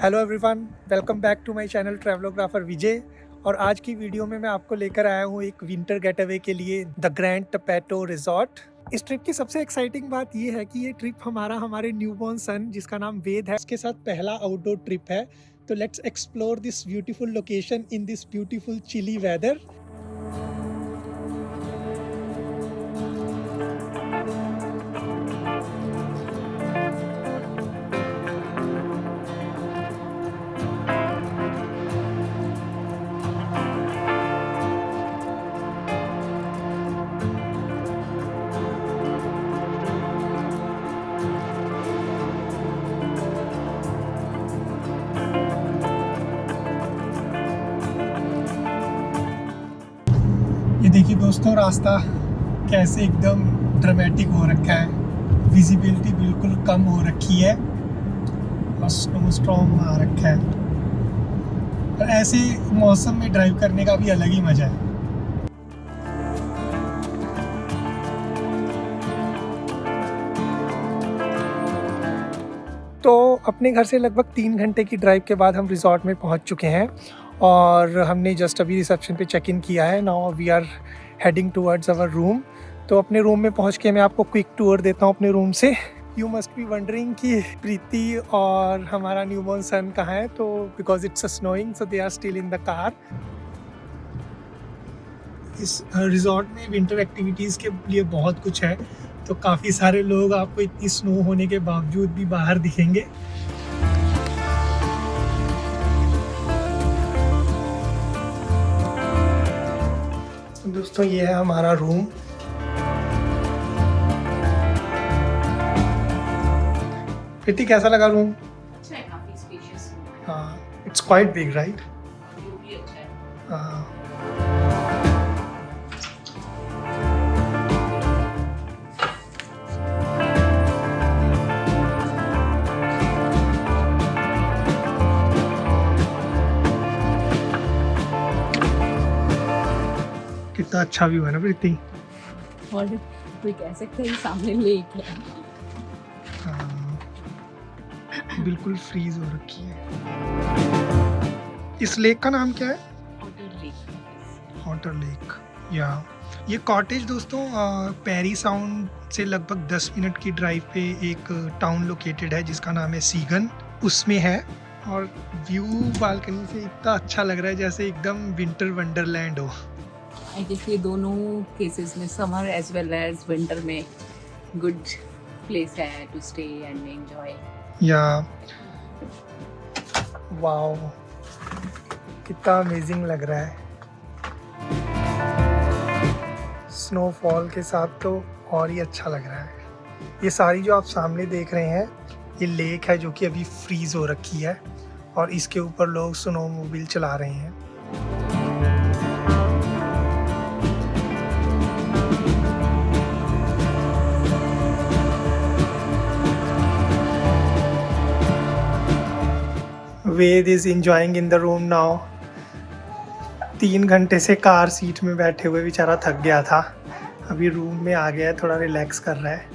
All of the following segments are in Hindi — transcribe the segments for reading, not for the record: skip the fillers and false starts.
Hello everyone, welcome back to my channel travelographer Vijay. और आज की वीडियो में मैं आपको लेकर आया हूँ एक विंटर गेटअवे के लिए द ग्रैंड टपेटो रिजॉर्ट। इस ट्रिप की सबसे एक्साइटिंग बात ये है कि ये ट्रिप हमारे न्यूबॉर्न सन जिसका नाम वेद है उसके साथ पहला आउटडोर ट्रिप है। तो let's explore this beautiful location in this beautiful chilly weather. ये देखिए दोस्तों, रास्ता कैसे एकदम ड्रामेटिक हो रखा है। विजिबिलिटी बिल्कुल कम हो रखी है और स्नो स्टॉर्म आ रखा है। पर ऐसे मौसम में ड्राइव करने का भी अलग ही मज़ा है। तो अपने घर से लगभग 3 घंटे की ड्राइव के बाद हम रिजॉर्ट में पहुंच चुके हैं और हमने जस्ट अभी रिसेप्शन पे चेक इन किया है। Now we are heading towards our room. तो अपने रूम में पहुंच के मैं आपको क्विक टूर देता हूं अपने रूम से। यू मस्ट बी वंडरिंग कि प्रीति और हमारा न्यूबॉर्न सन कहाँ है। तो because it's snowing so they are still in the car. इस रिजॉर्ट में विंटर एक्टिविटीज़ के लिए बहुत कुछ है, तो काफ़ी सारे लोग आपको इतनी स्नो होने के बावजूद भी बाहर दिखेंगे। दोस्तों, ये है हमारा रूम। प्रीति, कैसा लगा रूम? अच्छा है, काफी स्पेशियस है। हाँ, it's quite big right. View भी अच्छा है। हाँ, कितना अच्छा व्यू है ना प्रीति। और कोई कह सकता है ये सामने लेक है। हाँ, बिल्कुल फ्रीज हो रखी है। इस लेक का नाम क्या है? Hotter lake. या ये कॉटेज दोस्तों पेरी साउंड से लगभग 10 मिनट की ड्राइव पे एक टाउन लोकेटेड है जिसका नाम है सीगन, उसमें है। और व्यू बालकनी से इतना अच्छा लग रहा है जैसे एकदम विंटर वंडरलैंड हो। आई गेस ये दोनों केसेस में, summer as well as winter में, गुड प्लेस है टू स्टे एंड एंजॉय। या वाओ, कितना अमेजिंग लग रहा है। स्नोफॉल के साथ तो और ही अच्छा लग रहा है। ये सारी जो आप सामने देख रहे हैं ये लेक है जो कि अभी फ्रीज हो रखी है और इसके ऊपर लोग स्नोमोबाइल चला रहे हैं। Ved is enjoying in the room now. 3 घंटे से कार सीट में बैठे हुए बेचारा थक गया था, अभी रूम में आ गया है, थोड़ा रिलैक्स कर रहा है।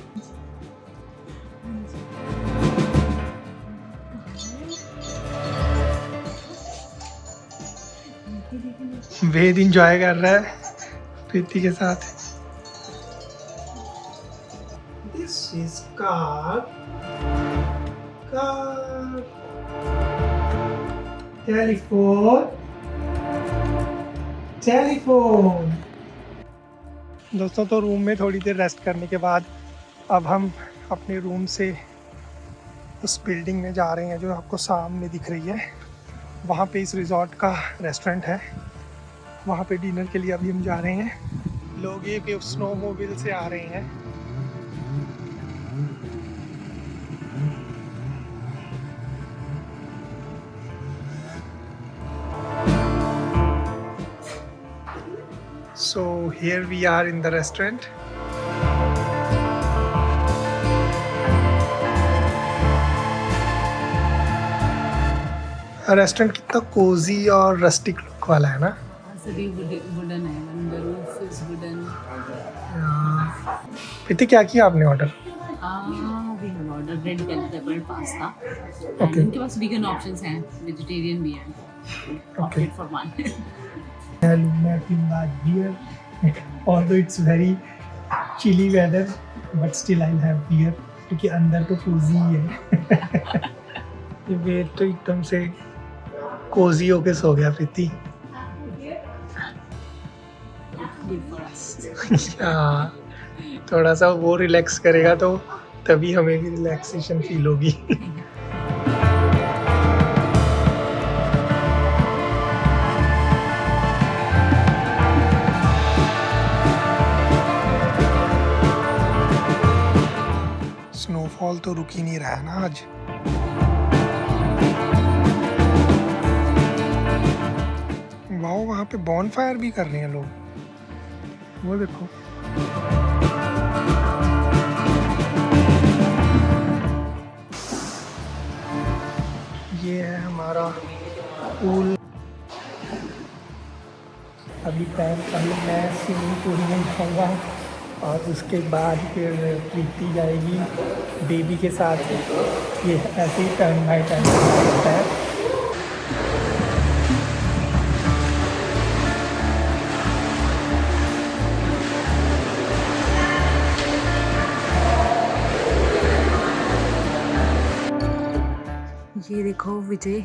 वेद इंजॉय कर रहा है प्रीति के साथ। This is car telephone. दोस्तों, तो रूम में थोड़ी देर रेस्ट करने के बाद अब हम अपने रूम से उस बिल्डिंग में जा रहे हैं जो आपको सामने दिख रही है। वहाँ पे इस रिजॉर्ट का रेस्टोरेंट है, वहाँ पे डिनर के लिए अभी हम जा रहे हैं। लोग ये स्नोमोबाइल से आ रहे हैं। So here we are in the restaurant. Restaurant कितना कोजी और रस्टिक लुक वाला है ना। वुडन है, the roof is wooden. प्रीति, क्या किया आपने order? We have ordered red bell pepper pasta. And Okay. इनके पास vegan options हैं, vegetarian भी हैं. Okay. Opted for one. beer. Although it's very chilly weather, but still I'll have beer क्योंकि अंदर तो कोजी ही है. ये वेट तो एकदम से कोजी होके सो गया प्रीति. Good for us. हाँ, थोड़ा सा वो रिलैक्स करेगा तो तभी हमें भी रिलैक्सेशन फील होगी. स्नोफॉल तो रुक ही नहीं रहा है ना आज. वाओ, वहाँ पे बॉनफायर भी कर रहे हैं लोग. वो देखो. ये है हमारा पूल. अभी पहले मैं स्विमिंग पूल में जाऊँगा और उसके बाद फिर प्रीति जाएगी बेबी के साथ. ये ऐसे ही टर्न बाय टर्न होता है. ये देखो विजय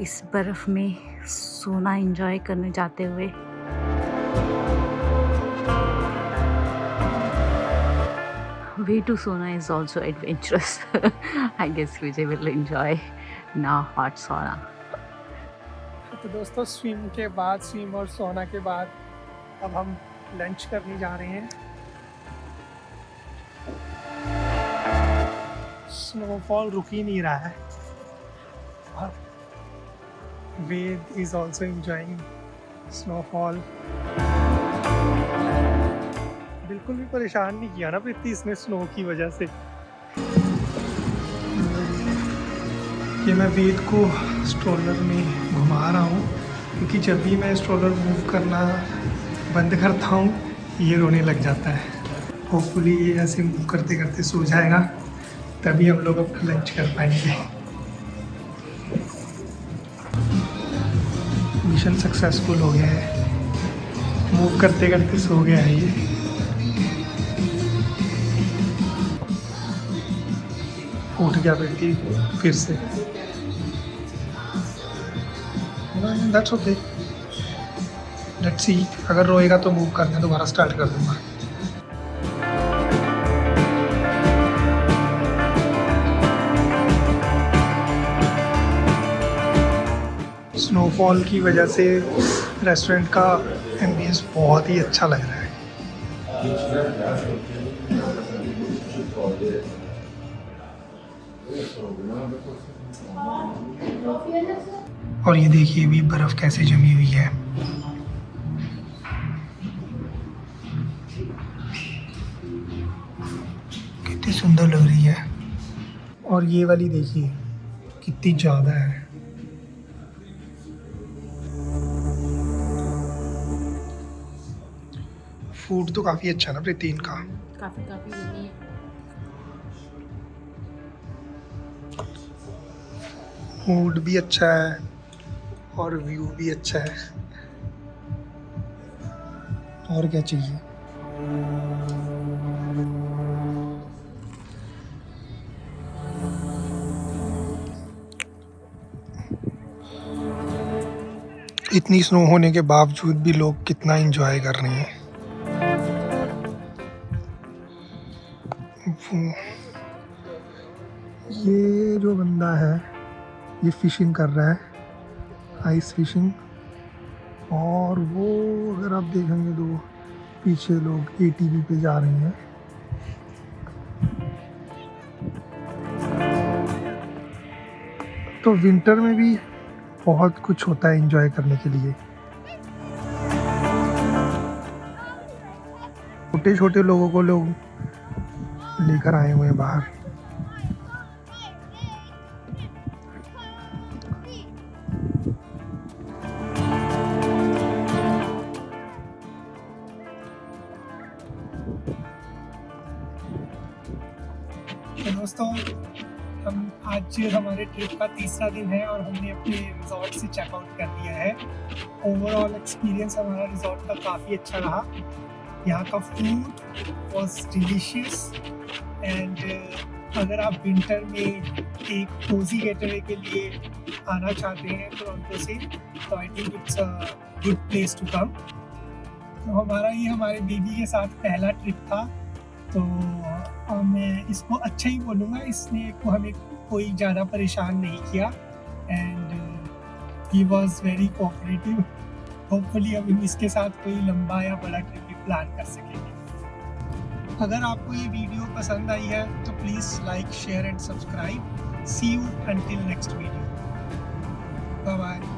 इस बर्फ में सोना एंजॉय करने जाते हुए. Way to Sona is also adventurous. I guess Vijay will enjoy now hot sauna. तो दोस्तों, स्विम और सोना के बाद अब हम लंच करने जा रहे हैं. स्नोफॉल रुक ही नहीं रहा है. और वेद इज ऑल्सो एंजॉइंग स्नोफॉल. बिल्कुल भी परेशान नहीं किया ना प्रीति इसने स्नो की वजह से. ये मैं वेद को स्ट्रोलर में घुमा रहा हूँ क्योंकि जब भी मैं स्ट्रोलर मूव करना बंद करता हूँ ये रोने लग जाता है. होपफुली ये ऐसे मूव करते करते सो जाएगा, तभी हम लोग अपना लंच कर पाएंगे. मिशन सक्सेसफुल हो गया है. मूव करते करते सो गया है ये. उठ गया फिर से. That's okay. लेट्स सी, अगर रोएगा तो मूव करने दोबारा स्टार्ट कर दूंगा. स्नोफॉल की वजह से रेस्टोरेंट का एम्बियंस बहुत ही अच्छा लग रहा है. और ये देखिए भी बर्फ कैसे जमी हुई है. कितनी सुंदर लग रही है. और ये वाली देखिए कितनी ज़्यादा है. फूड तो काफ़ी अच्छा ना प्रीति इनका. काफी यम्मी है. फूड भी अच्छा है और व्यू भी अच्छा है. और क्या चाहिए. इतनी स्नो होने के बावजूद भी लोग कितना एंजॉय कर रहे हैं. ये जो बंदा है ये फिशिंग कर रहा है, आइस फिशिंग. और वो अगर आप देखेंगे तो पीछे लोग एटीवी पे जा रहे हैं. तो विंटर में भी बहुत कुछ होता है एंजॉय करने के लिए. छोटे छोटे लोगों को लोग लेकर आए हुए हैं बाहर. दोस्तों, हम आज हमारे ट्रिप का तीसरा दिन है और हमने अपने रिजॉर्ट से चेकआउट कर दिया है। ओवरऑल एक्सपीरियंस हमारा रिजॉर्ट का काफ़ी अच्छा रहा। यहाँ का फूड वॉज डिलीशियस एंड अगर आप विंटर में एक कोजी गेटवे के लिए आना चाहते हैं टोरंटो से, तो I think it's a good place to come. तो हमारे बेबी के साथ पहला ट्रिप था, तो मैं इसको अच्छा ही बोलूँगा। इसने को हमें कोई ज़्यादा परेशान नहीं किया and he was very cooperative. Hopefully हम इसके साथ कोई लंबा या बड़ा ट्रिप भी प्लान कर सकेंगे। अगर आपको ये वीडियो पसंद आई है तो please like, share and subscribe. See you until next video. Bye bye.